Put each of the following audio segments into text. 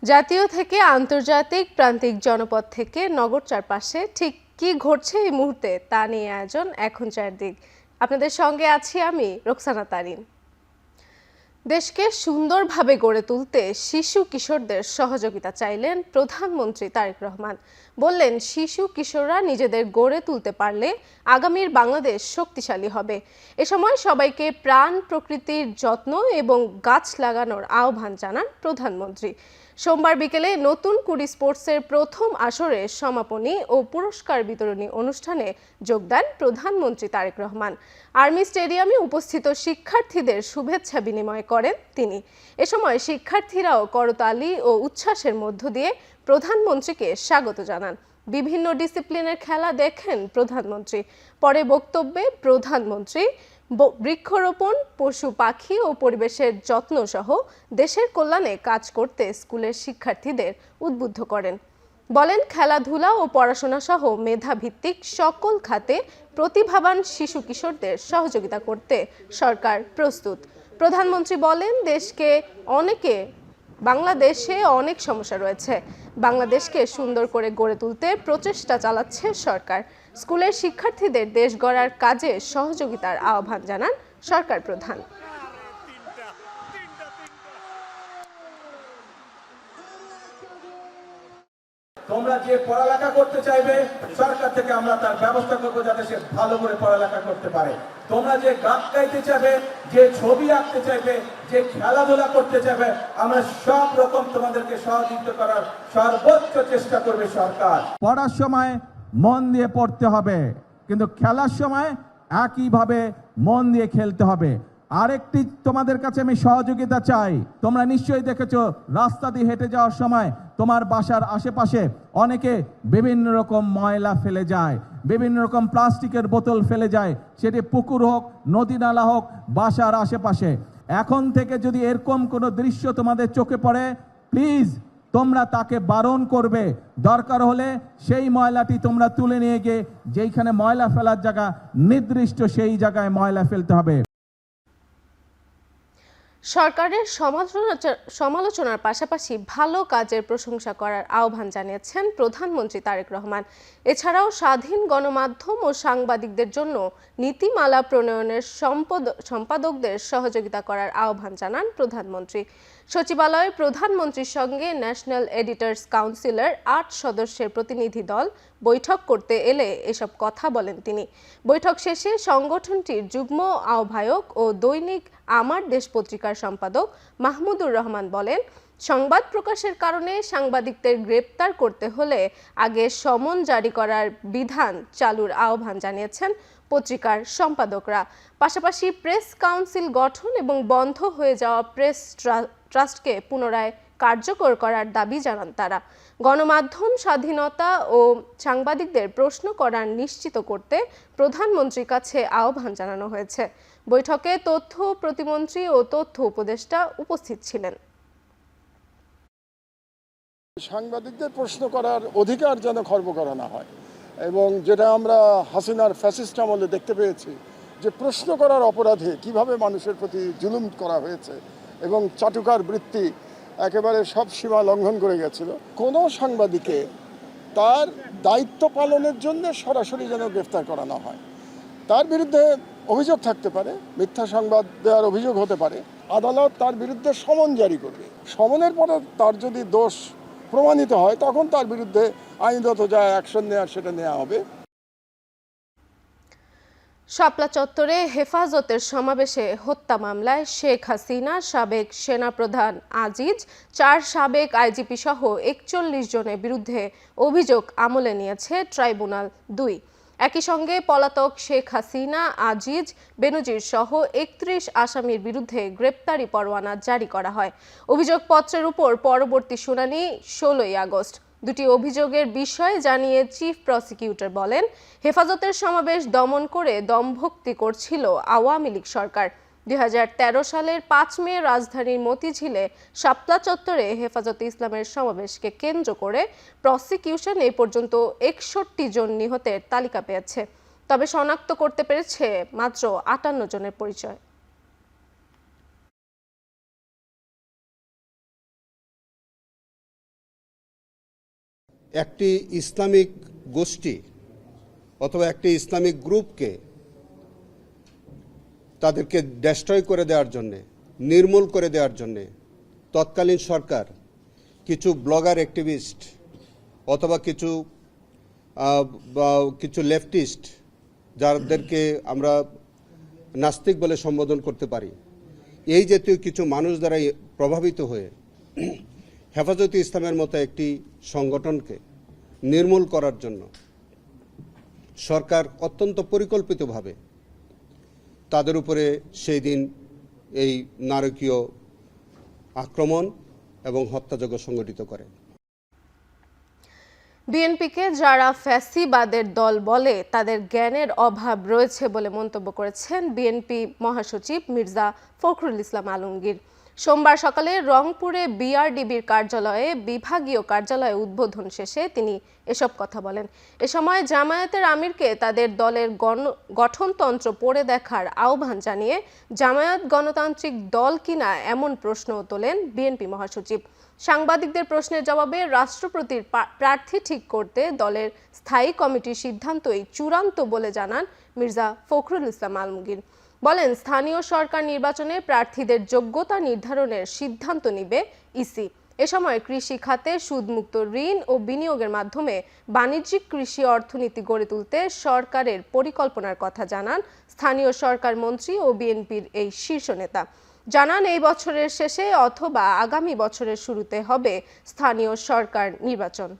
জাতীয় থেকে আন্তর্জাতিক প্রান্তিক জনপদ থেকে নগর চারপাশে ঠিক কি ঘটছে এই মুহূর্তে তা নিয়ে আয়োজন এখন চারদিক। আপনাদের সঙ্গে আছি আমি রোকসানা তারিন। দেশকে সুন্দরভাবে গড়ে তুলতে শিশু কিশোরদের সহযোগিতা চাইলেন প্রধানমন্ত্রী তারেক রহমান। বললেন, শিশু কিশোররা নিজেদের গড়ে তুলতে পারলে আগামীর বাংলাদেশ শক্তিশালী হবে। এ সময় সবাইকে প্রাণ প্রকৃতির যত্ন এবং গাছ লাগানোর আহ্বান জানান প্রধানমন্ত্রী। সোমবার বিকেলে নতুন কুড়ি স্পোর্টসের প্রথম আসরের সমাপনী ও পুরস্কার বিতরণী অনুষ্ঠানে যোগ দেন প্রধানমন্ত্রী তারেক রহমান। আর্মি স্টেডিয়ামে উপস্থিত শিক্ষার্থীদের শুভেচ্ছা বিনিময় করেন তিনি। এ সময় শিক্ষার্থীরাও করতালি ও উচ্ছ্বাসের মধ্য দিয়ে প্রধানমন্ত্রীকে স্বাগত জানান। বিভিন্ন ডিসিপ্লিনের খেলা দেখেন প্রধানমন্ত্রী। পরে বক্তব্যে প্রধানমন্ত্রী বৃক্ষরোপণ, পশু পাখি ও পরিবেশের যত্ন সহ দেশের কল্যাণে কাজ করতে স্কুলের শিক্ষার্থীদের উদ্বুদ্ধ করেন। বলেন, খেলাধুলা ও পড়াশোনা সহ মেধাভিত্তিক সকল খাতে প্রতিভাবান শিশু কিশোরদের সহযোগিতা করতে সরকার প্রস্তুত। প্রধানমন্ত্রী বলেন, বাংলাদেশে অনেক সমস্যা রয়েছে। বাংলাদেশকে সুন্দর করে গড়ে তুলতে প্রচেষ্টা চালাচ্ছে সরকার। স্কুলের শিক্ষার্থীদের দেশ গড়ার কাজে সহযোগিতার আহ্বান জানান সরকার প্রধান। তোমরা যে পড়ালেখা করতে চাইবে সরকার থেকে আমরা তার ব্যবস্থা করবো যাতে সে ভালো করে পড়ালেখা করতে পারে। তোমরা যে গান গাইতে চাইবে, যে ছবি আঁকতে চাইবে, যে খেলাধুলা করতে চাইবে, আমরা সব রকম তোমাদেরকে সহযোগিতা করার সর্বোচ্চ চেষ্টা করবে সরকার। পড়ার সময় মন দিয়ে পড়তে হবে, কিন্তু খেলার সময় একইভাবে মন দিয়ে খেলতে হবে। আরেকটি তোমাদের কাছে আমি সহযোগিতা চাই। তোমরা নিশ্চয়ই দেখেছো রাস্তা দিয়ে হেঁটে যাওয়ার সময় তোমার বাসার আশেপাশে অনেকে বিভিন্ন রকম ময়লা ফেলে যায়, বিভিন্ন রকম প্লাস্টিকের বোতল ফেলে যায়, সেটি পুকুর হোক, নদী নালা হোক, বাসার আশেপাশে। এখন থেকে যদি এরকম কোনো দৃশ্য তোমাদের চোখে পড়ে, প্লিজ তোমরা তাকে বারণ করবে। দরকার হলে সেই ময়লাটি তোমরা তুলে নিয়ে গিয়ে যেইখানে ময়লা ফেলার জায়গা নির্দিষ্ট সেই জায়গায় ময়লা ফেলতে হবে। সরকারের সমালোচনার পাশাপাশি ভালো কাজের প্রশংসা করার আহ্বান জানিয়েছেন প্রধানমন্ত্রী তারেক রহমান। এছাড়াও স্বাধীন গণমাধ্যম ও সাংবাদিকদের জন্য নীতিমালা প্রণয়নের সম্পাদকদের সহযোগিতা করার আহ্বান জানান প্রধানমন্ত্রী। সচিবালয়ে প্রধানমন্ত্রীর সঙ্গে ন্যাশনাল এডিটর্স কাউন্সিলের ৮ সদস্যের প্রতিনিধি দল বৈঠক করতে এলে এসব কথা বলেন তিনি। বৈঠক শেষে সংগঠনটির যুগ্ম আহ্বায়ক ও দৈনিক আমার দেশ পত্রিকার সম্পাদক মাহমুদুর রহমান বলেন, সংবাদ প্রকাশের কারণে সাংবাদিকদের গ্রেপ্তার করতে হলে আগে সমন জারি করার বিধান চালুর আহ্বান জানিয়েছেন পত্রিকার সম্পাদকরা। পাশাপাশি প্রেস কাউন্সিল গঠন এবং বন্ধ হয়ে যাওয়া প্রেস ট্রাস্টকে পুনরায় কার্যকর করার দাবি জানান তারা। গণমাধ্যম স্বাধীনতা ও সাংবাদিকদের প্রশ্ন করার নিশ্চিত করতে প্রধানমন্ত্রীর কাছে আহ্বান জানানো হয়েছে। বৈঠকে তথ্য প্রতিমন্ত্রী ও তথ্য উপদেষ্টা উপস্থিত ছিলেন। সাংবাদিকদের প্রশ্ন করার অধিকার যেন খর্ব করা না হয়, এবং যেটা আমরা হাসিনার ফ্যাসিস্ট আমলে দেখতে পেয়েছি যে প্রশ্ন করার অপরাধে কিভাবে মানুষের প্রতি জুলুম করা হয়েছে এবং চাটুকার বৃত্তি একেবারে সব সীমা লঙ্ঘন করে গেছিল। কোনো সাংবাদিকে তার দায়িত্ব পালনের জন্য সরাসরি যেন গ্রেফতার করা না হয়। তার বিরুদ্ধে অভিযোগ থাকতে পারে, মিথ্যা সংবাদ দেওয়ার অভিযোগ হতে পারে, আদালত তার বিরুদ্ধে সমন জারি করবে। সমনের পরে তার যদি দোষ প্রমাণিত হয় তখন তার বিরুদ্ধে আইনগত যা অ্যাকশন নেওয়ার সেটা নেওয়া হবে। শাপলা চত্বরে হেফাজতের সমাবেশে হত্যা মামলায় শেখ হাসিনা, সাবেক সেনাপ্রধান আজিজ, 4 সাবেক আইজিপি সহ 41 জনের বিরুদ্ধে অভিযোগ আমলে নিয়েছে ট্রাইব্যুনাল 2। একই সঙ্গে পলাতক শেখ হাসিনা, আজিজ, বেনজির সহ 31 আসামির বিরুদ্ধে গ্রেপ্তারি পরোয়ানা জারি করা হয়। অভিযোগপত্রের উপর পরবর্তী শুনানি 16ই আগস্ট। দুটি অভিযোগের বিষয় জানিয়ে চিফ প্রসিকিউটর বলেন, হেফাজতের সমাবেশ দমন করে দমভক্তি করছিল আওয়ামী লীগ সরকার। 2013 সালের 5 মে রাজধানীর মতিঝিলে শাপলা চত্বরে হেফাজতে ইসলামের সমাবেশকে কেন্দ্র করে প্রসিকিউশন এ পর্যন্ত 61 জন নিহতের তালিকা পেয়েছে, তবে শনাক্ত করতে পেরেছে মাত্র 58 জনের পরিচয়। একটি ইসলামিক গোষ্ঠী অথবা একটি ইসলামিক গ্রুপকে তাদেরকে ডেস্ট্রয় করে দেওয়ার জন্যে, নির্মূল করে দেওয়ার জন্যে তৎকালীন সরকার কিছু ব্লগার অ্যাক্টিভিস্ট অথবা কিছু লেফটিস্ট, যাদেরকে আমরা নাস্তিক বলে সম্বোধন করতে পারি, এই জাতীয় কিছু মানুষ দ্বারা প্রভাবিত হয়ে হেফাজতে ইসলামের মতো একটি সংগঠনকে নির্মূল করার জন্য সরকার অত্যন্ত পরিকল্পিতভাবে তাদের উপরে সেই দিন এই নারকীয় আক্রমণ এবং হত্যাযজ্ঞ সংগঠিত করে। বিএনপিকে যারা ফ্যাসিবাদের দল বলে তাদের জ্ঞানের অভাব রয়েছে বলে মন্তব্য করেছেন বিএনপি মহাসচিব মির্জা ফখরুল ইসলাম আলমগীর। সোমবার সকালে রংপুরে বিআরডিবির কার্যালয়ে বিভাগীয় কার্যালয়ে উদ্বোধন শেষে তিনি এসব কথা বলেন। এ সময় জামায়াতের আমিরকে তাদের দলের গঠনতন্ত্র পড়ে দেখার আহ্বান জানিয়ে জামায়াত গণতান্ত্রিক দল কিনা এমন প্রশ্নও তোলেন বিএনপি মহাসচিব। সাংবাদিকদের প্রশ্নের জবাবে রাষ্ট্রপতির প্রার্থী ঠিক করতে দলের স্থায়ী কমিটির সিদ্ধান্তই চূড়ান্ত বলে জানান মির্জা ফখরুল ইসলাম আলমগীর। বলেন, স্থানীয় সরকার নির্বাচনে প্রার্থীদের যোগ্যতা নির্ধারণের সিদ্ধান্ত নিবে ইসি। এ সময় কৃষি খাতে সুদমুক্ত ঋণ ও বিনিয়োগের মাধ্যমে বাণিজ্যিক কৃষি অর্থনীতি গড়ে তুলতে সরকারের পরিকল্পনার কথা জানান স্থানীয় সরকার মন্ত্রী ও বিএনপির এই শীর্ষ নেতা। জানান, এই বছরের শেষে অথবা আগামী বছরের শুরুতে হবে স্থানীয় সরকার নির্বাচন।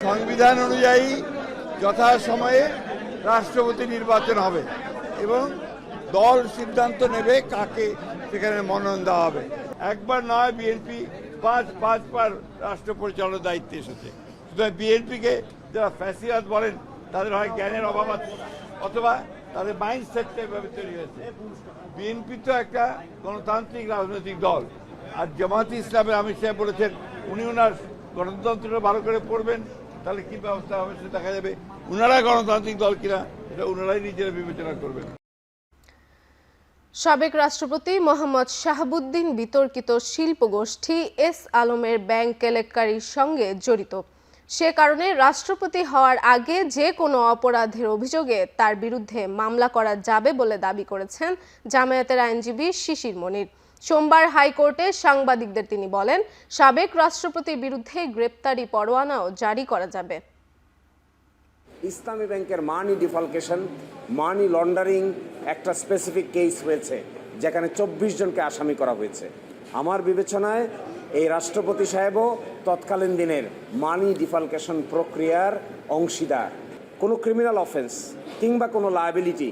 সংবিধান অনুযায়ী যথাসময়ে রাষ্ট্রপতি নির্বাচন হবে এবং দল সিদ্ধান্ত নেবে কাকে সেখানে মনোনয়ন দেওয়া হবে। একবার নয়, বিএনপি পাঁচবার রাষ্ট্র পরিচালনার দায়িত্বে এসেছে। সুতরাং বিএনপিকে যারা ফ্যাসিবাদ বলেন তাদের হয় জ্ঞানের অভাব আছে অথবা তাদের মাইন্ডসেটটা এভাবে তৈরি হয়েছে। বিএনপি তো একটা গণতান্ত্রিক রাজনৈতিক দল, আর জামায়াতে ইসলামের আমির সাহেব বলেছেন উনি ওনার গণতন্ত্রটা ভালো করে পড়বেন, তাহলে কি ব্যবস্থা হবে সেটা দেখা যাবে। ওনারা গণতান্ত্রিক দল কিনা এটা ওনারাই নিজেরা বিবেচনা করবেন। সাবেক রাষ্ট্রপতি মোহাম্মদ শাহাবুদ্দিন বিতর্কিত শিল্প গোষ্ঠী এস আলমের ব্যাংক কেলেঙ্কারির সঙ্গে জড়িত। সে কারণে রাষ্ট্রপতি হওয়ার আগে যে কোনো অপরাধের অভিযোগে তার বিরুদ্ধে মামলা করা যাবে বলে দাবি করেছেন জামায়াতের আইনজীবী শিশির মনির। সোমবার হাইকোর্টে সাংবাদিকদের তিনি বলেন, সাবেক রাষ্ট্রপতির বিরুদ্ধে গ্রেপ্তারি পরোয়ানাও জারি করা যাবে। ইসলামী ব্যাংকের মানি ডিফালকেশন, মানি লন্ডারিং একটা স্পেসিফিক কেস হয়েছে যেখানে 24 জনকে আসামি করা হয়েছে। আমার বিবেচনায় এই রাষ্ট্রপতি সাহেবও তৎকালীন দিনের মানি ডিফালকেশন প্রক্রিয়ার অংশীদার। কোনো ক্রিমিনাল অফেন্স কিংবা কোনো লায়াবিলিটি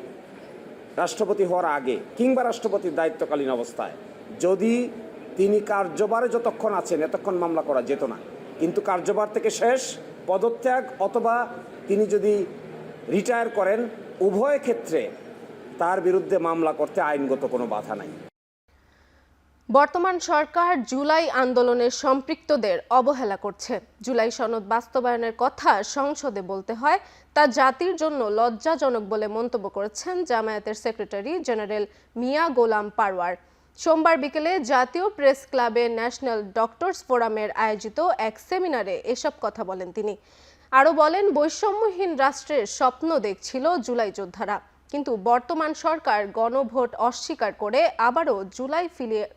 রাষ্ট্রপতি হওয়ার আগে কিংবা রাষ্ট্রপতির দায়িত্বকালীন অবস্থায় যদি তিনি কার্যভারে যতক্ষণ আছেন এতক্ষণ মামলা করা যেত না, কিন্তু কার্যভার থেকে শেষ পদত্যাগ অথবা তিনি যদি রিটায়ার করেন, উভয় ক্ষেত্রে তার বিরুদ্ধে মামলা করতে আইনগত কোনো বাধা নাই। বর্তমান সরকার জুলাই আন্দোলনে সম্পৃক্তদের অবহেলা করছে। জুলাই সনদ বাস্তবায়নের কথা সংসদে বলতে হয়, তা জাতির জন্য লজ্জাজনক বলে মন্তব্য করেছেন জামায়াতের সেক্রেটারি জেনারেল মিয়া গোলাম পারওয়ার। সোমবার বিকেলে জাতীয় প্রেস ক্লাবে ন্যাশনাল ডক্টরস ফোরামের আয়োজিত এক সেমিনারে এসব কথা বলেন তিনি। আরও বলেন, বৈষম্যহীন রাষ্ট্রের স্বপ্ন দেখছিল জুলাই যোদ্ধারা, কিন্তু বর্তমান সরকার গণভোট অস্বীকার করে আবারও জুলাই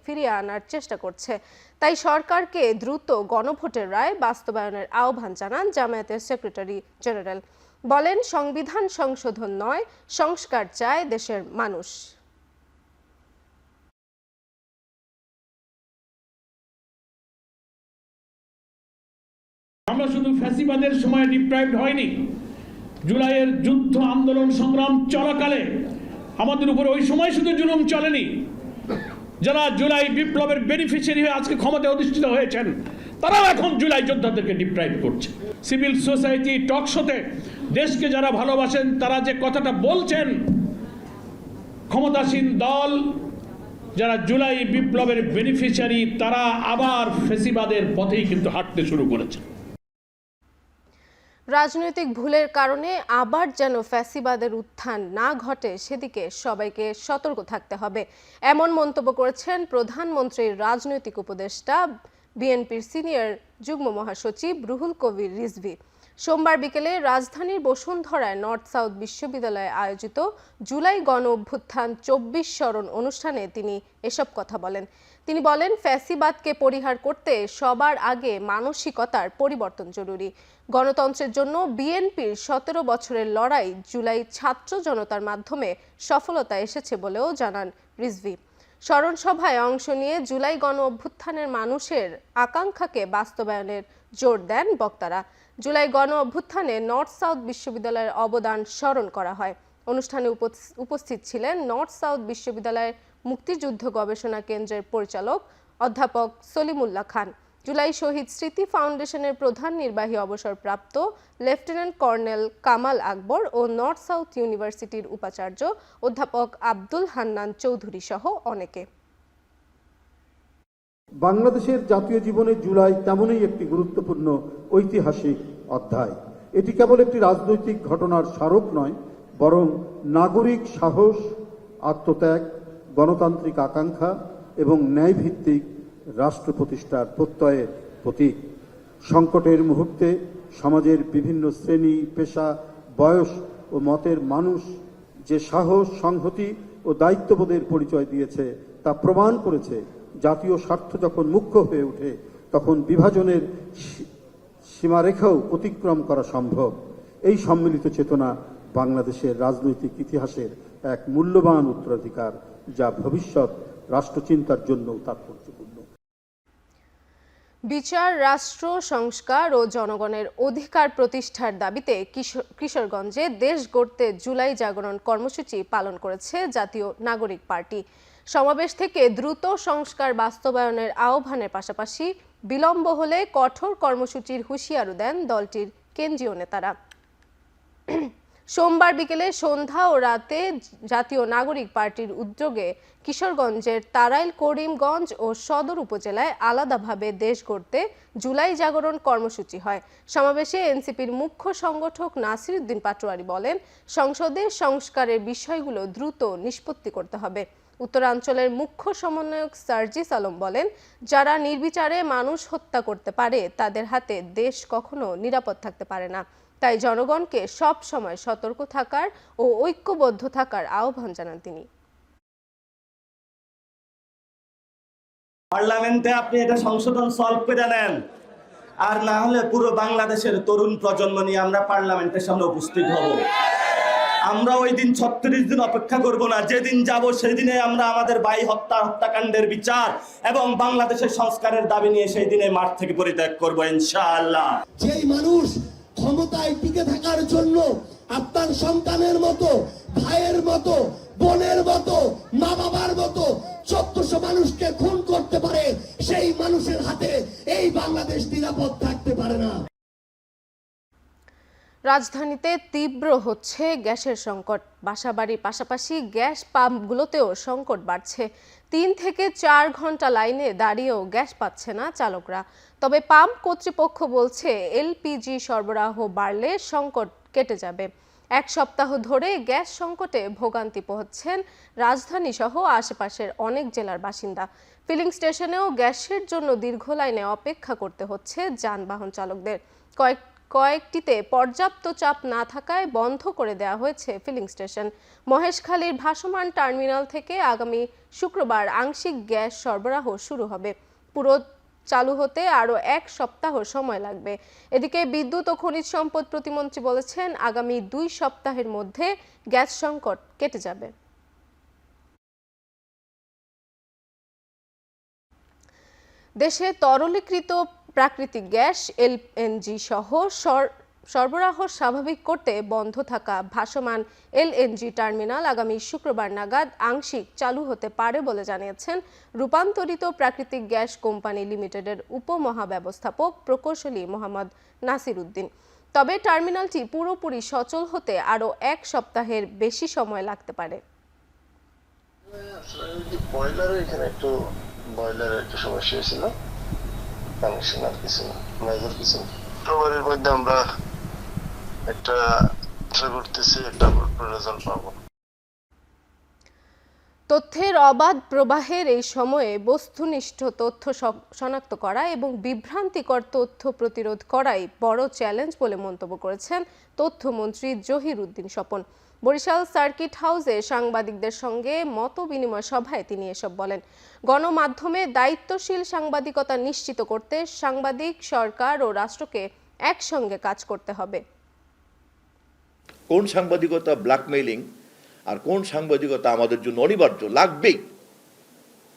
ফিরিয়ে আনার চেষ্টা করছে। তাই সরকারকে দ্রুত গণভোটের রায় বাস্তবায়নের আহ্বান জানান জামায়াতের সেক্রেটারি জেনারেল। বলেন, সংবিধান সংশোধন নয়, সংস্কার চায় দেশের মানুষ। আমরা শুধু ফ্যাসিবাদের সময় ডিপ্রাইভড হয়নি, জুলাইয়ের যুদ্ধ আন্দোলন সংগ্রাম চলাকালে আমাদের উপরে ওই সময় শুধু জুলুম চলেনি। যারা জুলাই বিপ্লবের বেনিফিশিয়ারি হয়ে আজকে ক্ষমতায় অধিষ্ঠিত হয়েছেন তারাও এখন জুলাই যোদ্ধাদেরকে ডিপ্রাইভ করছে। সিভিল সোসাইটি টক শোতে দেশকে যারা ভালোবাসেন তারা যে কথাটা বলছেন, ক্ষমতাসীন দল যারা জুলাই বিপ্লবের বেনিফিশিয়ারি তারা আবার ফ্যাসিবাদের পথেই কিন্তু হাঁটতে শুরু করেছে। রাজনৈতিক ভুলের কারণে আবার যেন ফ্যাসিবাদের উত্থান না ঘটে সেদিকে সবাইকে সতর্ক থাকতে হবে, এমন মন্তব্য করেছেন প্রধানমন্ত্রীর রাজনৈতিক উপদেষ্টা বিএনপির সিনিয়র যুগ্ম মহাসচিব রুহুল কবির রিজভী। সোমবার বিকেলে রাজধানীর বসুন্ধরায় নর্থ সাউথ বিশ্ববিদ্যালয়ে আয়োজিত জুলাই গণ অভ্যুত্থান ২৪ স্মরণ অনুষ্ঠানে তিনি এসব কথা বলেন। তিনি বলেন, ফ্যাসিবাদকে পরিহার করতে সবার আগে মানসিকতার পরিবর্তন জরুরি। গণতন্ত্রের জন্য বিএনপির ১৭ বছরের লড়াই জুলাই ছাত্র জনতার মাধ্যমে সফলতা এসেছে বলেও জানান রিজভী। স্মরণ সভায় অংশ নিয়ে জুলাই গণ অভ্যুত্থানের মানুষের আকাঙ্ক্ষাকে বাস্তবায়নের জোর দেন বক্তারা। জুলাই গণ অভ্যুত্থানে নর্থ সাউথ বিশ্ববিদ্যালয়ের অবদান স্মরণ করা হয়। অনুষ্ঠানে উপস্থিত ছিলেন নর্থ সাউথ বিশ্ববিদ্যালয়ের মুক্তিযুদ্ধ গবেষণা কেন্দ্রের পরিচালক অধ্যাপক সলিমুল্লাহ খান, জুলাই শহীদ স্মৃতি ফাউন্ডেশনের প্রধান নির্বাহী অবসরপ্রাপ্ত লেফটেন্যান্ট কর্নেল কামাল আকবর ও নর্থ সাউথ ইউনিভার্সিটির উপাচার্য অধ্যাপক আব্দুল হান্নান চৌধুরী সহ অনেকে। বাংলাদেশের জাতীয় জীবনে জুলাই তেমনই একটি গুরুত্বপূর্ণ ঐতিহাসিক অধ্যায়। এটি কেবল একটি রাজনৈতিক ঘটনার স্মারক নয়, বরং নাগরিক সাহস, আত্মত্যাগ, গণতান্ত্রিক আকাঙ্ক্ষা এবং ন্যায়ভিত্তিক রাষ্ট্র প্রতিষ্ঠার প্রত্যয়ের প্রতীক। সংকটের মুহূর্তে সমাজের বিভিন্ন শ্রেণী, পেশা, বয়স ও মতের মানুষ যে সাহস, সংহতি ও দায়িত্ববোধের পরিচয় দিয়েছে তা প্রমাণ করেছে জাতীয় স্বার্থ যখন মুখ্য হয়ে ওঠে তখন বিভাজনের সীমারেখাও অতিক্রম করা সম্ভব। এই সম্মিলিত চেতনা বাংলাদেশের রাজনৈতিক ইতিহাসের এক মূল্যবান উত্তরাধিকার, যা ভবিষ্যৎ রাষ্ট্রচিন্তার জন্য তাৎপর্যপূর্ণ। বিচার, রাষ্ট্র সংস্কার ও জনগণের অধিকার প্রতিষ্ঠার দাবিতে কিশোরগঞ্জে দেশ গড়তে জুলাই জাগরণ কর্মসূচি পালন করেছে জাতীয় নাগরিক পার্টি। সমাবেশ থেকে দ্রুত সংস্কার বাস্তবায়নের আহ্বানের পাশাপাশি বিলম্ব হলে কঠোর কর্মসূচির হুঁশিয়ারও দেন দলটির কেন্দ্রীয় নেতারা। সোমবার বিকেলে সন্ধ্যা ও রাতে জাতীয় নাগরিক পার্টির উদ্যোগে কিশোরগঞ্জের তারাইল, করিমগঞ্জ ও সদর উপজেলায় আলাদাভাবে দেশ গড়তে জুলাই জাগরণ কর্মসূচি হয়। সমাবেশে এনসিপির মুখ্য সংগঠক নাসির উদ্দিন পাটোয়ারি বলেন, সংসদে সংস্কারের বিষয়গুলো দ্রুত নিষ্পত্তি করতে হবে। উত্তরাঞ্চলের মুখ্য সমন্বয়ক সার্জিস আলম বলেন, যারা নির্বিচারে মানুষ হত্যা করতে পারে তাদের হাতে দেশ কখনো নিরাপদ থাকতে পারে না। তাই জনগণকে সব সময় সতর্ক থাকার ও ঐক্যবদ্ধ থাকার আহ্বান জানান তিনি। পার্লামেন্টে আপনি এটা সংশোধন সলভ করে নেন, আর না হলে পুরো বাংলাদেশের তরুণ প্রজন্ম নিয়ে আমরা পার্লামেন্টের সামনে উপস্থিত হব। আমরা ওই দিন 36 দিন অপেক্ষা করব না, যেদিন যাব সেদিনে আমরা আমাদের ভাই হত্যাকাণ্ডের বিচার এবং বাংলাদেশের সংস্কারের দাবি নিয়ে সেই দিনে মাঠ থেকে পরিত্যাগ করব ইনশাআল্লাহ। যেই মানুষ ক্ষমতায় টিকে থাকার জন্য আপনার সন্তানের মতো, ভাইয়ের মতো, বোনের মতো, মা বাবার মতো 1400 মানুষকে খুন করতে পারে, সেই মানুষের হাতে এই বাংলাদেশ নিরাপদ থাকতে পারে না। রাজধানীতে তীব্র হচ্ছে গ্যাসের সংকট। বাসাবাড়ির পাশাপাশি গ্যাস পাম্পগুলোতেও সংকট বাড়ছে। 3 থেকে 4 ঘন্টা লাইনে দাঁড়িয়েও গ্যাস পাচ্ছে না চালকরা। তবে পাম্প কর্তৃপক্ষ বলছে এলপিজি সরবরাহ বাড়লে সংকট কেটে যাবে। 1 সপ্তাহ ধরে গ্যাস সংকটে ভোগান্তি পোহাচ্ছেন রাজধানী সহ আশেপাশের অনেক জেলার বাসিন্দা। ফিলিং স্টেশনেও গ্যাসের জন্য দীর্ঘ লাইনে অপেক্ষা করতে হচ্ছে যানবাহন চালকদের। কয়েকটিতে পর্যাপ্ত চাপ না থাকায় বন্ধ করে দেওয়া হয়েছে ফিলিং স্টেশন। মহেশখালীর ভাসমান টার্মিনাল থেকে আগামী শুক্রবার আংশিক গ্যাস সরবরাহ শুরু হবে। পুরো চালু হতে আরও 1 সপ্তাহ সময় লাগবে। এদিকে বিদ্যুৎ ও খনিজ সম্পদ প্রতিমন্ত্রী বলেছেন, আগামী 2 সপ্তাহের মধ্যে গ্যাস সংকট কেটে যাবে। দেশে তরলীকৃত প্রাকৃতিক গ্যাস এলএনজি সহ সরবরাহ স্বাভাবিক করতে বন্ধ থাকা ভাসমান এলএনজি টার্মিনাল আগামী শুক্রবার নাগাদ আংশিক চালু হতে পারে বলে জানিয়েছেন রূপান্তরিত প্রাকৃতিক গ্যাস কোম্পানি লিমিটেডের উপমহাব্যবস্থাপক প্রকৌশলী মোহাম্মদ নাসির উদ্দিন। তবে টার্মিনালটি পুরোপুরি সচল হতে আরও 1 সপ্তাহের বেশি সময় লাগতে পারে। বয়লারের একটু সমস্যা হয়েছিল, কানেকশন আর কিছু না, মেজর কিছু না। ফেব্রুয়ারির মধ্যে আমরা একটা আশা করতেছি একটা রেজাল্ট পাবো। তথ্যের অবাধ প্রবাহের এই সময়ে বস্তুনিষ্ঠ তথ্য শনাক্ত করা এবং বিভ্রান্তিকর তথ্য প্রতিরোধ করাই বড় চ্যালেঞ্জ বলে মন্তব্য করেছেন তথ্যমন্ত্রী জহির উদ্দিন স্বপন। বরিশাল সার্কিট হাউসে সাংবাদিকদের সঙ্গে মত বিনিময় সভায় তিনি এসব বলেন। গণমাধ্যমে দায়িত্বশীল সাংবাদিকতা নিশ্চিত করতে সাংবাদিক, সরকার ও রাষ্ট্রকে একসঙ্গে কাজ করতে হবে। কোন সাংবাদিকতা ব্ল্যাকমেইলিং আর কোন সাংবাদিকতা আমাদের জন্য অনিবার্য লাগবেই,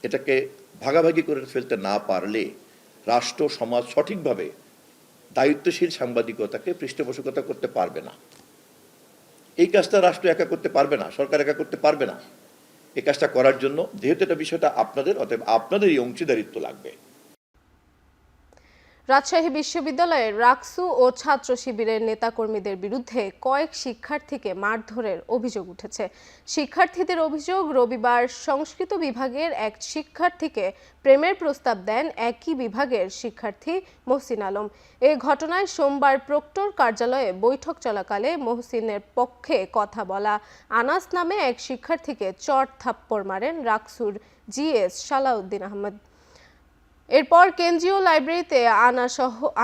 এটাকে ভাগাভাগি করে ফেলতে না পারলে রাষ্ট্র সমাজ সঠিকভাবে দায়িত্বশীল সাংবাদিকতাকে পৃষ্ঠপোষকতা করতে পারবে না। এই কাজটা রাষ্ট্র একা করতে পারবে না, সরকার একা করতে পারবে না। এই কাজটা করার জন্য যেহেতু এটা বিষয়টা আপনাদের, অতএব আপনাদেরই অংশীদারিত্ব লাগবে। রাজশাহী বিশ্ববিদ্যালয়ের রাকসু ও ছাত্র শিবিরের নেতাকর্মীদের বিরুদ্ধে কয়েক শিক্ষার্থীকে মারধরের অভিযোগ উঠেছে। শিক্ষার্থীদের অভিযোগ, রবিবার সংস্কৃত বিভাগের এক শিক্ষার্থীকে প্রেমের প্রস্তাব দেন একই বিভাগের শিক্ষার্থী মহসিন আলম। এই ঘটনায় সোমবার প্রক্টর কার্যালয়ে বৈঠক চলাকালে মহসিনের পক্ষে কথা বলা আনাস নামে এক শিক্ষার্থীকে চড় থাপ্পড় মারেন রাকসুর জিএস সালাউদ্দিন আহমেদ। এরপর কেন্দ্রীয় লাইব্রেরিতে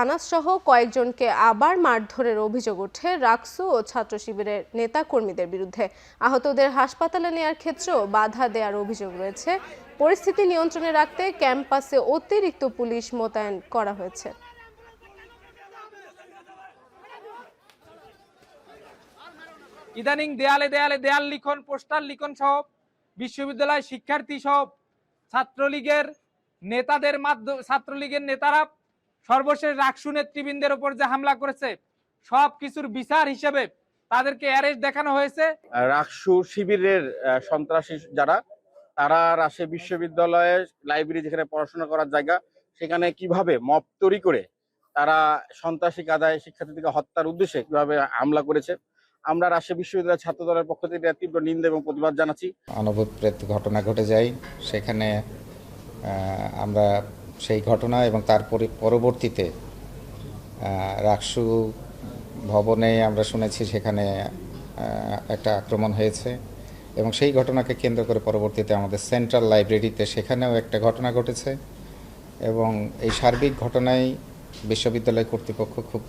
আনাস সহ কয়েকজনকে আবার মারধরের অভিযোগ ওঠে রাকসু ও ছাত্র শিবিরের নেতাকর্মীদের বিরুদ্ধে। আহতদের হাসপাতালে নেয়ার ক্ষেত্রেও বাধা দেওয়ার অভিযোগ রয়েছে। পরিস্থিতি নিয়ন্ত্রণে রাখতে ক্যাম্পাসে অতিরিক্ত পুলিশ মোতায়েন করা হয়েছে। ইদানিং দেয়ালে দেয়ালে দেয়াল লিখন, পোস্টার লিখন সহ বিশ্ববিদ্যালয় শিক্ষার্থী সহ ছাত্রলীগের নেতারা সর্বশেষ রাকসু নেতৃবৃন্দের উপর যে হামলা করেছে, সব কিছুর বিচার হিসেবে তাদেরকে অ্যারেস্ট দেখানো হয়েছে। রাকসু শিবিরের সন্ত্রাসী যারা, তারা রাজশাহী বিশ্ববিদ্যালয়ের লাইব্রেরি, যেখানে পড়াশোনা করার জায়গা, সেখানে কিভাবে মব তৈরি করে তারা সন্ত্রাসী কায়দায় শিক্ষার্থীদেরকে হত্যার উদ্দেশ্যে কিভাবে হামলা করেছে, আমরা রাজশাহী বিশ্ববিদ্যালয়ের ছাত্র দলের পক্ষ থেকে তীব্র নিন্দা এবং প্রতিবাদ জানাচ্ছি। অনবদ্প্রেত ঘটনা ঘটে যায়, সেখানে আমরা সেই ঘটনা এবং তার পরবর্তীতে রাকসু ভবনে আমরা শুনেছি সেখানে একটা আক্রমণ হয়েছে এবং সেই ঘটনাকে কেন্দ্র করে পরবর্তীতে আমাদের সেন্ট্রাল লাইব্রেরিতে সেখানেও একটা ঘটনা ঘটেছে এবং এই সার্বিক ঘটনায় বিশ্ববিদ্যালয় কর্তৃপক্ষ খুব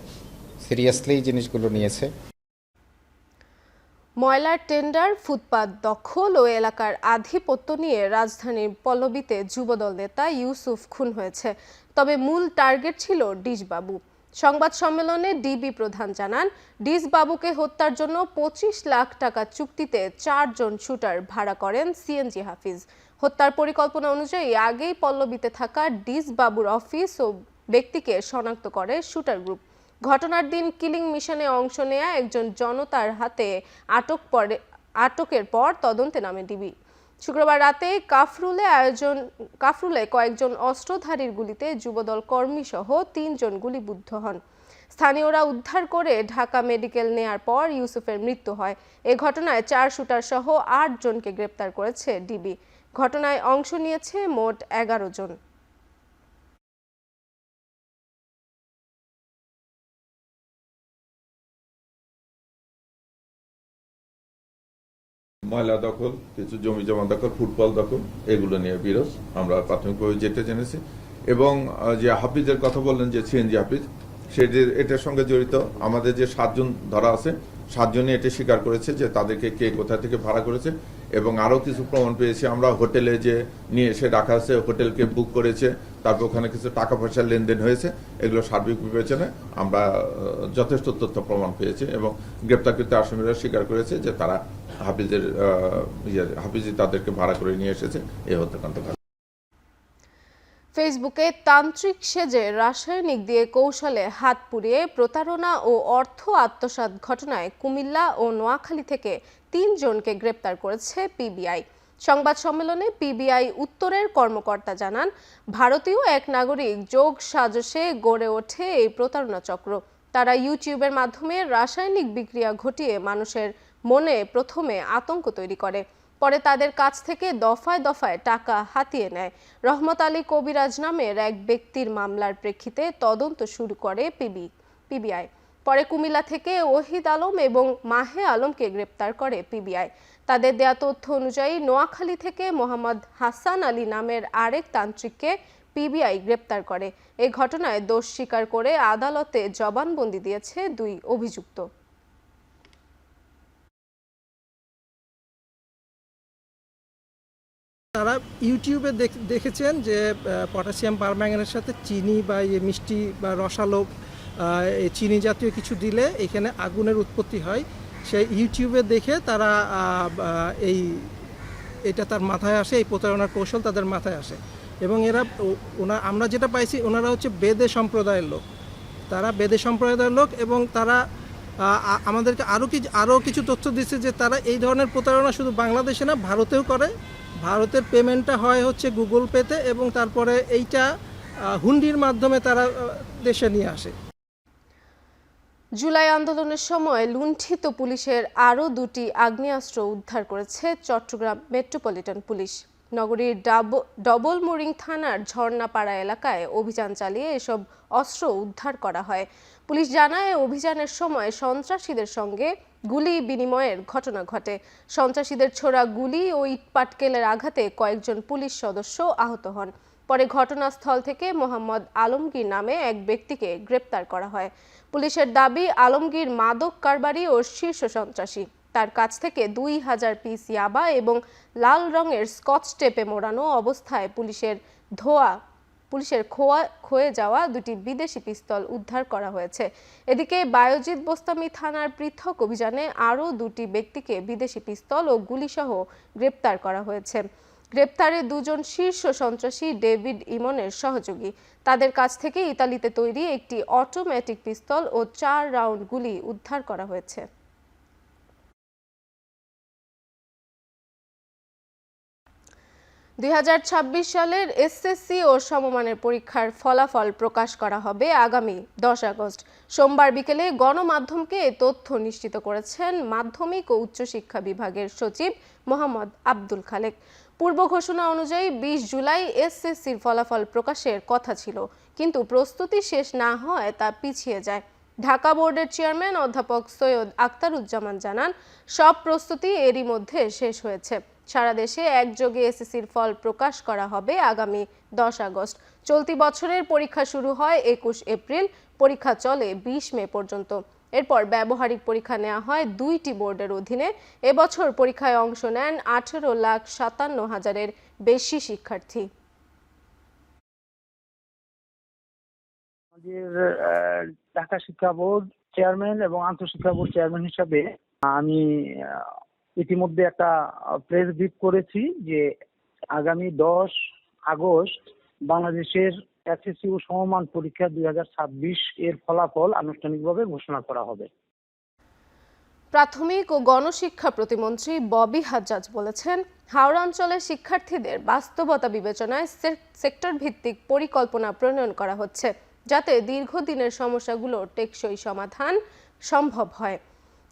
সিরিয়াসলি জিনিসগুলো নিয়েছে। ময়লার টেন্ডার, ফুটপাত দখল ও এলাকার আধিপত্য নিয়ে রাজধানীর পল্লবীতে যুবদল নেতা ইউসুফ খুন হয়েছে, তবে মূল টার্গেট ছিল ডিসবাবু। সংবাদ সম্মেলনে ডিবি প্রধান জানান, ডিসবাবুকে হত্যার জন্য 25 লাখ টাকা চুক্তিতে 4 জন শুটার ভাড়া করেন সিএনজি হাফিজ। হত্যার পরিকল্পনা অনুযায়ী আগেই পল্লবীতে থাকা ডিসবাবুর অফিস ও ব্যক্তিকে শনাক্ত করে শুটার গ্রুপ। ঘটনার দিন কিলিং মিশনে অংশ নেয়া একজন জনতার হাতে আটকের পর তদন্তে নামে ডিবি। শুক্রবার রাতে কাফরুলে কয়েকজন অস্ত্রধারীর গুলিতে যুবদল কর্মী সহ 3 জন গুলিবিদ্ধ হন। স্থানীয়রা উদ্ধার করে ঢাকা মেডিকেল নেয়ার পর ইউসুফের মৃত্যু হয়। এ ঘটনায় 4 শুটার সহ 8 জনকে গ্রেপ্তার করেছে ডিবি। ঘটনায় অংশ নিয়েছে মোট 11 জন। ময়লা দখল, কিছু জমি জমা দখল, ফুটবল দখল, এগুলো নিয়ে বিরোধ আমরা প্রাথমিকভাবে যেটা জেনেছি। এবং যে হাফিজের কথা বললেন, যে সিএনজি হাফিজ, এটার সঙ্গে জড়িত আমাদের যে 7 জন ধরা আছে, 7 জনই এটা স্বীকার করেছে যে তাদেরকে কে কোথা থেকে ভাড়া করেছে। এবং আরও কিছু প্রমাণ পেয়েছি আমরা, হোটেলে যে নিয়ে এসে রাখা আছে, হোটেলকে বুক করেছে, তারপর ওখানে কিছু টাকা পয়সার লেনদেন হয়েছে। এগুলো সার্বিক বিবেচনায় আমরা যথেষ্ট তথ্য প্রমাণ পেয়েছি এবং গ্রেপ্তারকৃত আসামিরা স্বীকার করেছে যে তারা হাফিজি তাদেরকে ভাড়া করে নিয়ে এসেছে এই হত্যাকাণ্ড। ফেসবুকে তান্ত্রিক সেজে রাসায়নিক দিয়ে কৌশলে হাত পুড়িয়ে প্রতারণা ও অর্থ আত্মসাৎ ঘটনায় কুমিল্লা ও নোয়াখালী থেকে 3 জনকে গ্রেপ্তার করেছে পিবিআই। সংবাদ সম্মেলনে পিবিআই উত্তরের কর্মকর্তা জানান, ভারতীয় এক নাগরিক যোগ সাজসে গড়ে ওঠে এই প্রতারণা চক্র। তারা ইউটিউবের মাধ্যমে রাসায়নিক বিক্রিয়া ঘটিয়ে মানুষের মনে প্রথমে আতঙ্ক তৈরি করে, পরে তাদের কাছ থেকে দফায় দফায় টাকা হাতিয়ে নেয়। রহমত আলী কবিরাজ নামের এক ব্যক্তির মামলার প্রেক্ষিতে তদন্ত শুরু করে পিবিআই। পরে কুমিল্লা থেকে ওহিদ আলম এবং মাহে আলমকে গ্রেপ্তার করে পিবিআই। তাদের দেয়া তথ্য অনুযায়ী নোয়াখালী থেকে মোহাম্মদ হাসান আলী নামের আরেক তান্ত্রিককে পিবিআই গ্রেপ্তার করে। এই ঘটনায় দোষ স্বীকার করে আদালতে জবানবন্দি দিয়েছে দুই অভিযুক্ত। তারা ইউটিউবে দেখেছেন যে পটাশিয়াম পারম্যাঙ্গানেটের সাথে চিনি বা মিষ্টি বা রসালো চিনি জাতীয় কিছু দিলে এখানে আগুনের উৎপত্তি হয়। সেই ইউটিউবে দেখে তারা এটা তার মাথায় আসে, এই প্রতারণার কৌশল তাদের মাথায় আসে এবং আমরা যেটা পাইছি ওনারা হচ্ছে বেদে সম্প্রদায়ের লোক। তারা বেদে সম্প্রদায়ের লোক এবং তারা আমাদেরকে আরও কিছু তথ্য দিচ্ছে যে তারা এই ধরনের প্রতারণা শুধু বাংলাদেশে না ভারতেও করে। ভারতের পেমেন্টটা হয় হচ্ছে গুগল পেতে এবং তারপরে এইটা হুন্ডির মাধ্যমে তারা দেশে নিয়ে আসে। জুলাই আন্দোলনের সময় লুণ্ঠিত পুলিশের আরও দুটি আগ্নেয়াস্ত্র উদ্ধার করেছে চট্টগ্রাম মেট্রোপলিটন পুলিশ। নগরীর ডবলমুরিং থানার ঝর্ণাপাড়া এলাকায় অভিযান চালিয়ে এসব অস্ত্র উদ্ধার করা হয়। পুলিশ জানায় অভিযানের সময় সন্ত্রাসীদের সঙ্গে গুলি বিনিময়ের ঘটনা ঘটে। সন্ত্রাসীদের ছোড়া গুলি ও ইটপাটকেলের আঘাতে কয়েকজন পুলিশ সদস্য আহত হন। পরে ঘটনাস্থল থেকে মোহাম্মদ আলমগীর নামে এক ব্যক্তিকে গ্রেপ্তার করা হয়। পুলিশের দাবি, আলমগীর মাদক কারবারি ও শীর্ষ সন্ত্রাসী। তার কাছ থেকে 2000 পিস ইয়াবা এবং লাল রঙের স্কচ টেপে মোড়ানো অবস্থায় পুলিশের ক্ষয়ে যাওয়া দুটি বিদেশি পিস্তল উদ্ধার করা হয়েছে। এদিকে বায়জিৎ বোস্তামি থানার পৃথক অভিযানে আরও দুটি ব্যক্তিকে বিদেশি পিস্তল ও গুলিসহ গ্রেপ্তার করা হয়েছে। গ্রেপ্তারে দুজন শীর্ষ সন্ত্রাসী ডেভিড ইমনের সহযোগী। তাদের কাছ থেকে ইতালিতে তৈরি একটি অটোমেটিক পিস্তল ও 4 রাউন্ড গুলি উদ্ধার করা হয়েছে। $2026 সালের এসএসসি ও সমমানের পরীক্ষার ফলাফল প্রকাশ করা হবে আগামী 10 আগস্ট। সোমবার বিকেলে গণমাধ্যমকে এ তথ্য নিশ্চিত করেছেন মাধ্যমিক ও উচ্চশিক্ষা বিভাগের সচিব মোহাম্মদ আব্দুল খালেক। পূর্ব ঘোষণা অনুযায়ী 20 জুলাই এসএসসির ফলাফল প্রকাশের কথা ছিল, কিন্তু প্রস্তুতি শেষ না হয় তা পিছিয়ে যায়। ঢাকা বোর্ডের চেয়ারম্যান অধ্যাপক সৈয়দ আখতারুজ্জামান জানান, সব প্রস্তুতি এরই মধ্যে শেষ হয়েছে। সারা দেশে একযোগে এসএসসির ফল প্রকাশ করা হবে আগামী 10 আগস্ট। চলতি বছরের পরীক্ষা শুরু হয় 21 এপ্রিল, পরীক্ষা চলে 20 মে পর্যন্ত। এরপর ব্যবহারিক পরীক্ষা নেওয়া হয় 2টি বোর্ডের অধীনে। এবছর পরীক্ষায় অংশ নেন 18,57,000-এর বেশি শিক্ষার্থী। আমাদের ঢাকা শিক্ষা বোর্ড চেয়ারম্যান এবং আন্তঃশিক্ষা বোর্ড চেয়ারম্যান হিসাবে আমি ইতিমধ্যে একটা প্রেস ব্রিফ করেছি যে আগামী 10 আগস্ট বাংলাদেশের এসএসসি ও সমমান পরীক্ষা 2026 এর ফলাফল আনুষ্ঠানিকভাবে ঘোষণা করা হবে। প্রাথমিক ও গণশিক্ষা প্রতিমন্ত্রী ববি হাজ্জাজ বলেছেন, হাওড়া অঞ্চলের শিক্ষার্থীদের বাস্তবতা বিবেচনায় সেক্টর ভিত্তিক পরিকল্পনা প্রণয়ন করা হচ্ছে, যাতে দীর্ঘদিনের সমস্যাগুলোর টেকসই সমাধান সম্ভব হয়।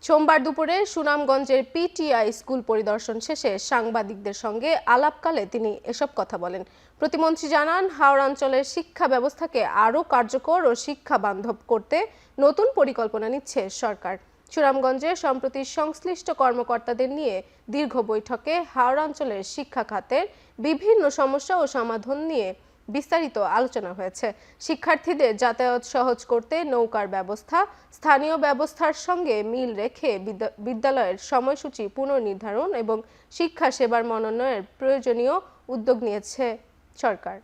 সোমবার দুপুরে সুনামগঞ্জের পিটিআই স্কুল পরিদর্শন শেষে সাংবাদিকদের সঙ্গে আলাপকালে তিনি এসব কথা বলেন। প্রতিমন্ত্রী জানান, হাওড়া অঞ্চলের শিক্ষা ব্যবস্থাকে আরও কার্যকর ও শিক্ষা বান্ধব করতে নতুন পরিকল্পনা নিচ্ছে সরকার। সুনামগঞ্জে সম্প্রতি সংশ্লিষ্ট কর্মকর্তাদের নিয়ে দীর্ঘ বৈঠকে হাওড়া অঞ্চলের শিক্ষা খাতের বিভিন্ন সমস্যা ও সমাধান নিয়ে বিস্তারিত আলোচনা হয়েছে। শিক্ষার্থীদের যাতায়াত সহজ করতে নৌকার ব্যবস্থা, স্থানীয় ব্যবস্থার সঙ্গে মিল রেখে বিদ্যালয়ের সময়সূচি পুনর্নির্ধারণ এবং শিক্ষা সেবার মনোন্নয়নের প্রয়োজনীয় উদ্যোগ নিয়েছে সরকার।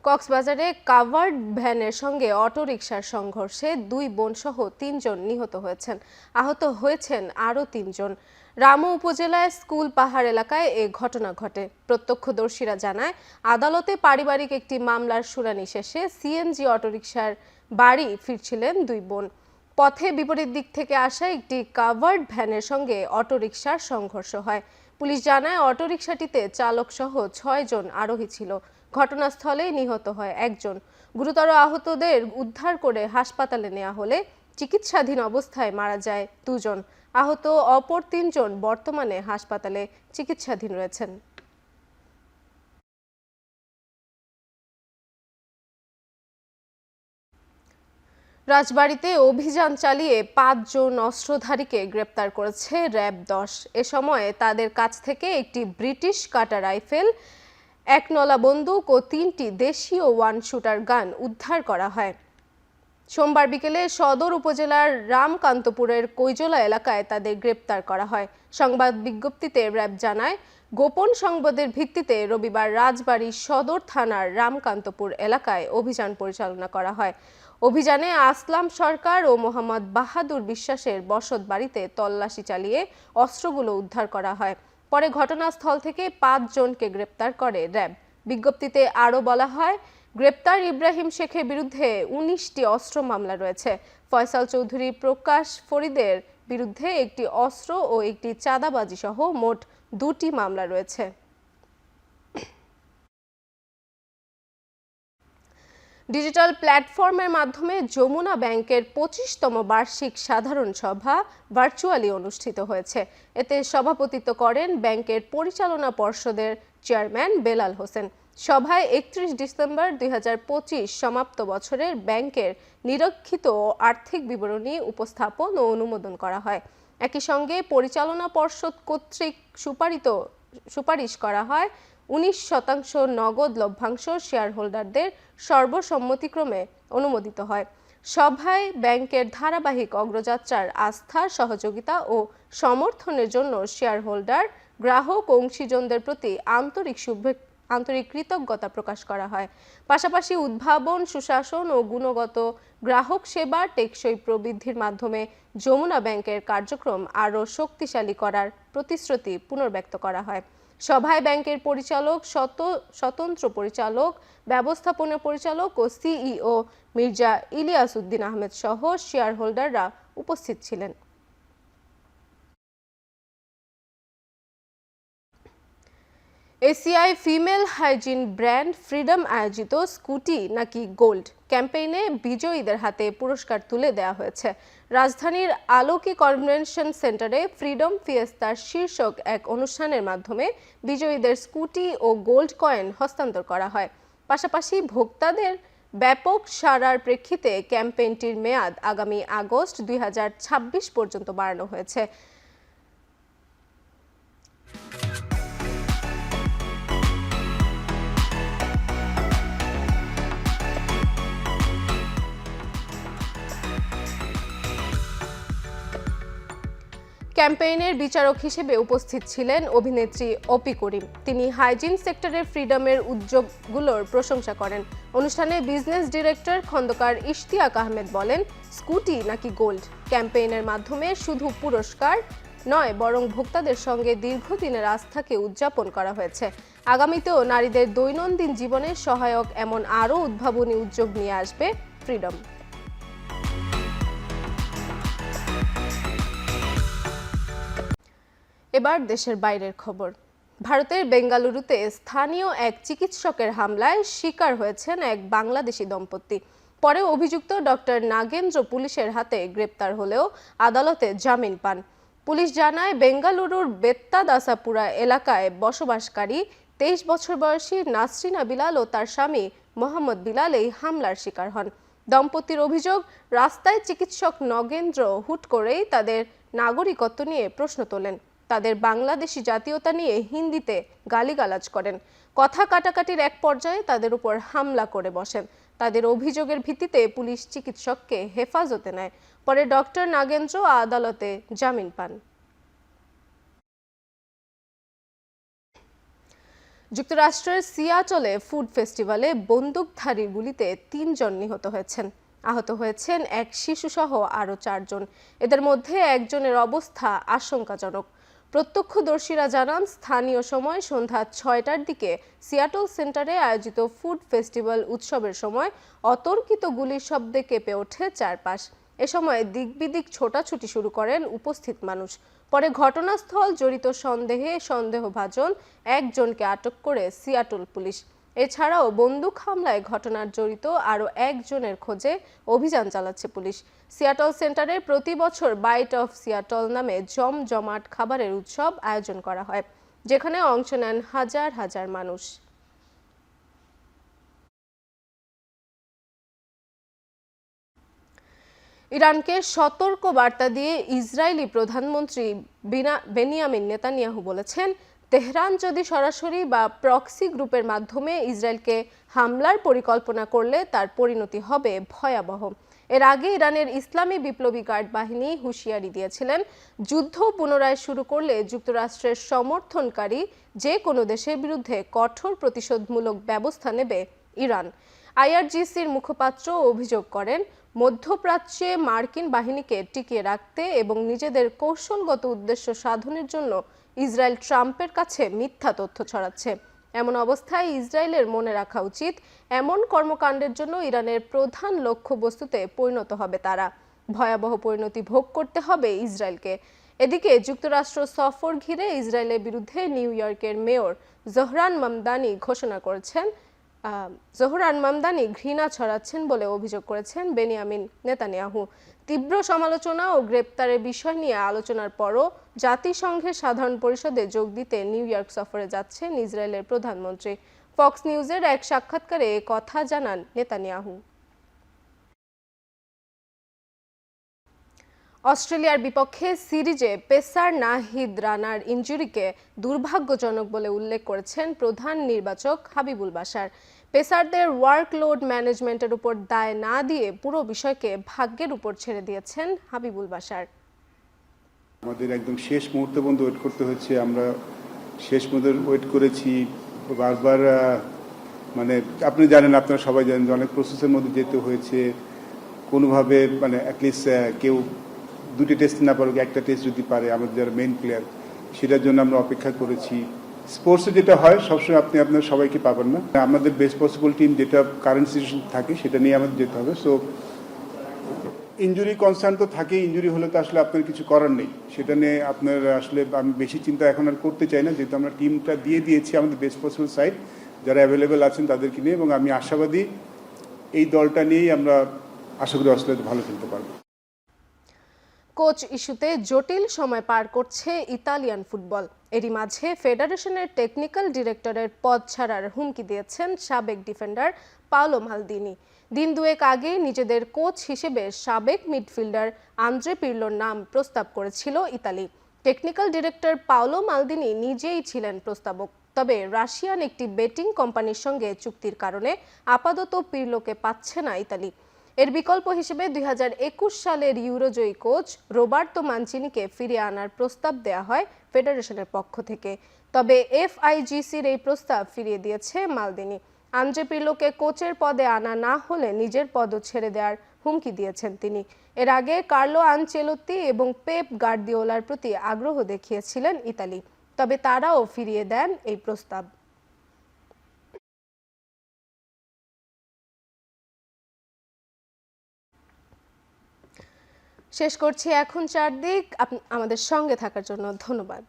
কক্সবাজারে কাভার্ড ভ্যানের সঙ্গে অটোরিকশার সংঘর্ষে 2 বোন সহ 3 জন নিহত হয়েছেন। আহত হয়েছেন আরও 3 জন। রামু উপজেলায় স্কুল পাহাড় এলাকায় এ ঘটনা ঘটে। প্রত্যক্ষদর্শীরা জানায়, আদালতে পারিবারিক একটি মামলার শুনানি শেষে সিএনজি অটোরিকশার বাড়ি ফিরছিলেন 2 বোন। পথে বিপরীত দিক থেকে আসা একটি কাভার্ড ভ্যানের সঙ্গে অটোরিকশার সংঘর্ষ হয়। পুলিশ জানায়, অটোরিকশাটিতে চালক সহ 6 জন আরোহী ছিল। ঘটনাস্থলে নিহত হয় 1 জন। গুরুতর আহতদের উদ্ধার করে হাসপাতালে নেওয়া হলে চিকিৎসাধীন অবস্থায় মারা যায় 2 জন। আহত অপর 3 জন বর্তমানে হাসপাতালে চিকিৎসাধীন রয়েছেন। রাজবাড়ীতে অভিযান চালিয়ে 5 জন অস্ত্রধারীকে গ্রেপ্তার করেছে র্যাব 10। এ সময় তাদের কাছ থেকে একটি ব্রিটিশ কাটা রাইফেল, 1 নলা বন্দুক ও 3টি দেশীয় 1 শুটার গান উদ্ধার করা হয়। সোমবার বিকেলে সদর উপজেলার রামকান্তপুরের কৈজলা এলাকায় তাদের গ্রেপ্তার করা হয়। সংবাদ বিজ্ঞপ্তিতে র্যাব জানায়, গোপন সংবাদের ভিত্তিতে রবিবার রাজবাড়ী সদর থানার রামকান্তপুর এলাকায় অভিযান পরিচালনা করা হয়। অভিযানে আসলাম সরকার ও মোহাম্মদ বাহাদুর বিশ্বাসের বসত বাড়িতে তল্লাশি চালিয়ে অস্ত্রগুলো উদ্ধার করা হয়। পরে ঘটনাস্থল থেকে 5 জনকে গ্রেপ্তার করে র্যাব। বিজ্ঞপ্তিতে আরও বলা হয়, গ্রেপ্তার ইব্রাহিম শেখের বিরুদ্ধে 19টি অস্ত্র মামলা রয়েছে। ফয়সাল চৌধুরী, প্রকাশ ফরিদের বিরুদ্ধে একটি অস্ত্র ও একটি চাঁদাবাজি সহ মোট 2টি মামলা রয়েছে। ডিজিটাল প্ল্যাটফর্মের মাধ্যমে যমুনা ব্যাংকের 25তম বার্ষিক সাধারণ সভা ভার্চুয়ালি অনুষ্ঠিত হয়েছে। এতে সভাপতিত্ব করেন ব্যাংকের পরিচালনা পর্ষদের চেয়ারম্যান বেলাল হোসেন। সভায় 31 ডিসেম্বর 2025 সমাপ্ত বছরের ব্যাংকের নিরীক্ষিত আর্থিক বিবরণী উপস্থাপন ও অনুমোদন করা হয়। একই সঙ্গে পরিচালনা পর্ষদ কর্তৃক সুপারিশ করা হয় 19% নগদ লভ্যাংশ শেয়ার হোল্ডারদের সর্বসম্মতিক্রমে অনুমোদিত হয়। সভায় ব্যাংকের ধারাবাহিক অগ্রযাত্রার আস্থা, সহযোগিতা ও সমর্থনের জন্য শেয়ার হোল্ডার, গ্রাহক ও অংশীজনদের প্রতি আন্তরিক কৃতজ্ঞতা প্রকাশ করা হয়। পাশাপাশি উদ্ভাবন, সুশাসন ও গুণগত গ্রাহক সেবা টেকসই প্রবৃদ্ধির মাধ্যমে যমুনা ব্যাংকের কার্যক্রম আরও শক্তিশালী করার প্রতিশ্রুতি পুনর্ব্যক্ত করা হয়। সভায় ব্যাংকের পরিচালক, স্বতন্ত্র পরিচালক, ব্যবস্থাপনা পরিচালক ও সিইও মির্জা ইলিয়াস উদ্দিন আহমেদ সহ শেয়ার হোল্ডাররা উপস্থিত ছিলেন। ACI female hygiene brand freedom আয়োজিত স্কুটি নাকি গোল্ড ক্যাম্পেইনে বিজয়ীদের হাতে পুরস্কার তুলে দেওয়া হয়েছে। রাজধানীর আলোকি কনভেনশন সেন্টারে ফ্রিডম ফিয়েস্তার শীর্ষক এক অনুষ্ঠানের মাধ্যমে বিজয়ীদের স্কুটি ও গোল্ড কয়েন হস্তান্তর করা হয়। পাশাপাশি ভোক্তাদের ব্যাপক সাড়ার প্রেক্ষিতে ক্যাম্পেইনটির মেয়াদ আগামী আগস্ট 2026 পর্যন্ত বাড়ানো হয়েছে। ক্যাম্পেইনের বিচারক হিসেবে উপস্থিত ছিলেন অভিনেত্রী অপি করিম। তিনি হাইজিন সেক্টরের ফ্রিডমের উদ্যোগগুলোর প্রশংসা করেন। অনুষ্ঠানে বিজনেস ডিরেক্টর খন্দকার ইশতিয়াক আহমেদ বলেন, স্কুটি নাকি গোল্ড ক্যাম্পেইনের মাধ্যমে শুধু পুরস্কার নয়, বরং ভোক্তাদের সঙ্গে দীর্ঘদিনের আস্থাকে উদযাপন করা হয়েছে। আগামীতেও নারীদের দৈনন্দিন জীবনে সহায়ক এমন আরও উদ্ভাবনী উদ্যোগ নিয়ে আসবে ফ্রিডম। এবার দেশের বাইরের খবর। ভারতের বেঙ্গালুরুতে স্থানীয় এক চিকিৎসকের হামলায় শিকার হয়েছেন এক বাংলাদেশি দম্পতি। পরে অভিযুক্ত ডক্টর নাগেন্দ্র পুলিশের হাতে গ্রেপ্তার হলেও আদালতে জামিন পান। পুলিশ জানায়, বেঙ্গালুরুর বেত্তাদাসাপুরা এলাকায় বসবাসকারী 23 বছর বয়সী নাসরিনা বিলাল ও তার স্বামী মোহাম্মদ বিলাল এই হামলার শিকার হন। দম্পতির অভিযোগ, রাস্তায় চিকিৎসক নগেন্দ্র হুট করেই তাদের নাগরিকত্ব নিয়ে প্রশ্ন তোলেন। তাদের বাংলাদেশি জাতীয়তা নিয়ে হিন্দিতে গালিগালাজ করেন। কথা কাটাকাটির এক পর্যায়ে তাদের উপর হামলা করে বসেন। তাদের অভিযোগের ভিত্তিতে পুলিশ চিকিৎসককে হেফাজতে নেয়। পরে ডক্টর নাগেন্দ্র আদালতে জামিন পান। যুক্তরাষ্ট্রের সিয়াটলে ফুড ফেস্টিভ্যালে বন্দুকধারীর গুলিতে 3 জন নিহত হয়েছেন। আহত হয়েছেন এক শিশুসহ আরও 4 জন। এদের মধ্যে একজনের অবস্থা আশঙ্কাজনক। প্রত্যক্ষদর্শীরা জানান, স্থানীয় সময় সন্ধ্যা 6টার দিকে সিয়াটল সেন্টারে আয়োজিত ফুড ফেস্টিভ্যাল উৎসবের সময় অতর্কিত গুলির শব্দে কেঁপে ওঠে চারপাশ। এ সময় দিকবিদিক ছোটাছুটি শুরু করেন উপস্থিত মানুষ। পরে ঘটনাস্থল জড়িত সন্দেহে সন্দেহভাজন একজনকে আটক করে সিয়াটল পুলিশ। এছাড়াও বন্দুক হামলায় ঘটনার জড়িত আরও একজনের খোঁজে অভিযান চালাচ্ছে পুলিশ। সিয়াটল সেন্টারে প্রতি বছর বাইট অফ সিয়াটল নামে জমজমাট খাবারের উৎসব আয়োজন করা হয়, যেখানে অংশ নেন হাজার হাজার মানুষ। ইরানকে সতর্ক বার্তা দিয়ে ইসরায়েলি প্রধানমন্ত্রী বেনিয়ামিন নেতানিয়াহু বলেছেন, তেহরান যদি সরাসরি বা প্রক্সি গ্রুপের মাধ্যমে ইসরায়েলকে হামলার পরিকল্পনা করলে তার পরিণতি হবে ভয়াবহ। এর আগে ইরানের ইসলামী বিপ্লবী গার্ড বাহিনী হুঁশিয়ারি দিয়েছিলেন, যুদ্ধ পুনরায় শুরু করলে যুক্তরাষ্ট্রের সমর্থনকারী যে কোনো দেশের বিরুদ্ধে কঠোর প্রতিশোধমূলক ব্যবস্থা নেবে ইরান। আইআরজিসির মুখপাত্র অভিযোগ করেন, মধ্যপ্রাচ্যে মার্কিন বাহিনীকে টিকিয়ে রাখতে এবং নিজেদের কৌশলগত উদ্দেশ্য সাধনের জন্য ইসরায়েল ট্রাম্পের কাছে মিথ্যা তথ্য ছড়াচ্ছে। এমন অবস্থায় ইসরায়েলের মনে রাখা উচিত, এমন কর্মকাণ্ডের জন্য ইরানের প্রধান লক্ষ্যবস্তুতে পরিণত হবে তারা। ভয়াবহ পরিণতি ভোগ করতে হবে ইসরায়েলকে। এদিকে যুক্তরাষ্ট্র সফর ঘিরে ইসরায়েলের বিরুদ্ধে নিউ ইয়র্কের মেয়র জোহরান মামদানি ঘৃণা ছড়াচ্ছেন বলে অভিযোগ করেছেন বেনিয়ামিন নেতানিয়াহু। তীব্র সমালোচনা ও গ্রেপ্তারের বিষয় নিয়ে আলোচনার পরও জাতিসংঘের সাধারণ পরিষদে যোগ দিতে নিউ ইয়র্ক সফরে যাচ্ছেন ইসরায়েলের প্রধানমন্ত্রী। ফক্স নিউজের এক সাক্ষাৎকারে এ কথা জানান নেতানিয়াহু। অস্ট্রেলিয়ার বিপক্ষে সিরিজে পেসার নাহিদ রানার ইনজুরিকে দুর্ভাগ্যজনক বলে উল্লেখ করেছেন প্রধান নির্বাচক হাবিবুল বাশার। পেসারদের ওয়ার্কলোড ম্যানেজমেন্টের উপর দায় না দিয়ে পুরো বিষয়কে ভাগ্যের উপর ছেড়ে দিয়েছেন হাবিবুল বাশার। আমাদের একদম শেষ মুহূর্ত পর্যন্ত ওয়েট করতে হচ্ছে। আমরা শেষ মুহূর্তে ওয়েট করেছি বারবার। মানে আপনি জানেন, আপনারা সবাই জানেন যে অনেক প্রসেসের মধ্যে যেতে হয়েছে। কোনোভাবে মানে অ্যাটলিস্ট কেউ দুটি টেস্ট না পারুক, একটা টেস্ট যদি পারে আমাদের যারা মেইন প্লেয়ার, সেটার জন্য আমরা অপেক্ষা করেছি। স্পোর্টসে যেটা হয় সবসময় আপনি আপনার সবাইকে পাবেন না। আমাদের বেস্ট পসিবল টিম যেটা কারেন্ট সিচুয়েশন থাকে সেটা নিয়ে আমাদের যেতে হবে। সো ইনজুরি কনসার্ন তো থাকেই, ইনজুরি হলে তো আসলে আপনার কিছু করার নেই। সেটা নিয়ে আপনার আসলে আমি বেশি চিন্তা এখন আর করতে চাই না, যেহেতু আমরা টিমটা দিয়ে দিয়েছি আমাদের বেস্ট পসিবল সাইড যারা অ্যাভেলেবেল আছেন তাদেরকে নিয়ে, এবং আমি আশাবাদী এই দলটা নিয়েই আমরা আশা করি অস্ট্রেলিয়াতে ভালো খেলতে পারবো। কোচ ইস্যুতে জটিল সময় পার করছে ইতালিয়ান ফুটবল। এরই মাঝে ফেডারেশনের টেকনিক্যাল ডিরেক্টরের পদ ছাড়ার হুমকি দিয়েছেন সাবেক ডিফেন্ডার পাওলো মালদিনি। দিন দুয়েক আগে নিজেদের কোচ হিসেবে সাবেক মিডফিল্ডার আন্দ্রে পিরলোর নাম প্রস্তাব করেছিল Italy. Technical director Paolo Maldini নিজেই ছিলেন প্রস্তাবক, তবে রাশিয়ান একটি বেটিং কোম্পানির সঙ্গে চুক্তির কারণে আপাতত পিরলোকে পাচ্ছে না ইতালি। এর বিকল্প হিসেবে 2021 সালের ইউরোজয়ী কোচ রোবার্তো মানচিনিকে ফিরিয়ে আনার প্রস্তাব দেয়া হয় ফেডারেশনের পক্ষ থেকে, তবে এফআইজিসির এই প্রস্তাব ফিরিয়ে দিয়েছে মালদিনি। আন্দ্রে পিরলোকে কোচের পদে আনা না হলে নিজের পদও ছেড়ে দেওয়ার হুমকি দিয়েছেন তিনি। এর আগে কার্লো আনচেলোত্তি এবং পেপ গার্দিওলার প্রতি আগ্রহ দেখিয়েছিলেন ইতালি, তবে তারাও ফিরিয়ে দেন এই প্রস্তাব। শেষ করছি এখন চারদিক। আমাদের সঙ্গে থাকার জন্য ধন্যবাদ।